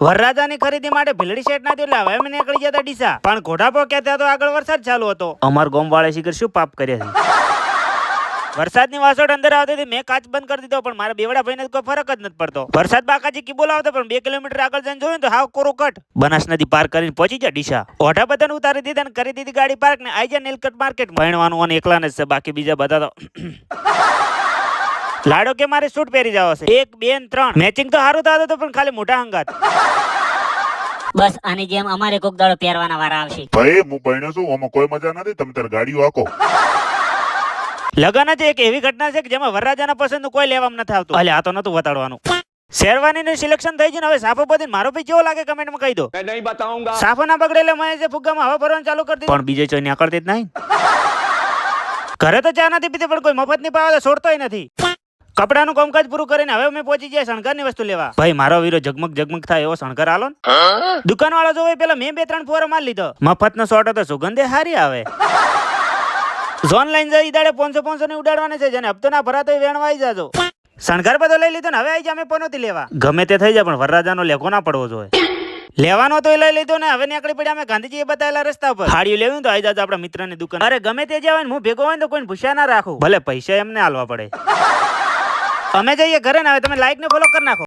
વરરાજાની ખરીદી માટે ભીલડી શેઠ ના એટલે હવે અમે નીકળી જતા ડીસા, પણ ઘોડાપો કહેતા તો આગળ વરસાદ ચાલુ હતો. અમાર ગામ વાળા શીખર શું પાપ કર્યા છે. વરસાદની વાસોટ અંદર આવતી હતી, મેં કાચ બંધ કરી દીધો, પણ મારા બેવડા ભાઈને કોઈ ફરક જ નથી પડતો. વરસાદ બાકાજી કી બોલાવતો, પણ 2 કિલોમીટર આગળ જઈને જોયું તો હાવ કોરો કટ. બનાસ નદી પાર કરીને પહોંચી ગયા ડીસા. ઓઢા બધાને ઉતારી દીધા ને કરી દીધી ગાડી પાર્ક ને આઈ જા નીલકંઠ માર્કેટ. ભણવાનું અને એકલાને જ છે, બાકી બીજા બધા તો લાડો કે મારે સૂટ પહેરી જાવ છે. 1 2 ને 3 મેચિંગ તો સારું થતું હતું, પણ ખાલી મોટા હંગાત. બસ આની જેમ અમારે કોક દાડો પહેરવાના વારા આવશે. ભાઈ હું ભણ્યો છું, આમાં કોઈ મજા નથી. તમે તાર ગાડીઓ હાકો. લગન જ એક એવી ઘટના છે કે જેમાં વરરાજાના પસંદનું કોઈ લેવામાં નથી આવતું. અલે આ તો નતું વતાડવાનું. શેરવાનીનું સિલેક્શન થઈ ગયું, હવે સાફો બધી મારો ભાઈ કેવો લાગે કમેન્ટમાં કહી દો. मैं नहीं बताऊंगा. સાફો ના બગડેલે મેં જે ફુગ્ગામાં હવા ભરવાનું ચાલુ કરી દીધું, પણ બીજે ચોઈ નીકળતી જ નહીં. ઘરે તો ચા નથી પીતી, પણ કોઈ મફત ની પાવે છોડતોય નથી. કપડાનું કામકાજ પૂરું કરીને હવે અમે પહોંચી ગયા શણગારની વસ્તુ લેવા. ભાઈ મારો વીરો ઝગમગ ઝગમગ થાય એવો શણગાર આલો ને. દુકાન વાળો જોવે પેલા મેં 2-3 ફોરા માલ લીધો. મફત નો શોર્ટ હતો, સુગંધે હારી આવે. ઝોન લાઈન જઈ દાડે 500 ની ઉડાડવાની છે, જેને હપ્તો ના ભરાતો વેણવા આવી જાજો. શણગાર બધો લઈ લીધો ને હવે આવી જાય અમે પનોતી લેવા. ગમે તે થઈ જાય, પણ વરરાજાનો લેખો ના પડવો જોઈએ. લેવાનો તો લઈ લીધો ને હવે નીકળી પડ્યા અમે ગાંધીજીએ બતાવેલા રસ્તા પર. હાડીઓ લેવી તો આવી જાજો આપણા મિત્રની દુકાન. અરે ગમે તે જાય હું ભેગો હોય તો કોઈ ભૂસ્યા ના રાખું, ભલે પૈસા એમને આલવા પડે. અમે જઈએ ઘરે ને, હવે તમે લાઈક ને ફોલો કરી નાખો.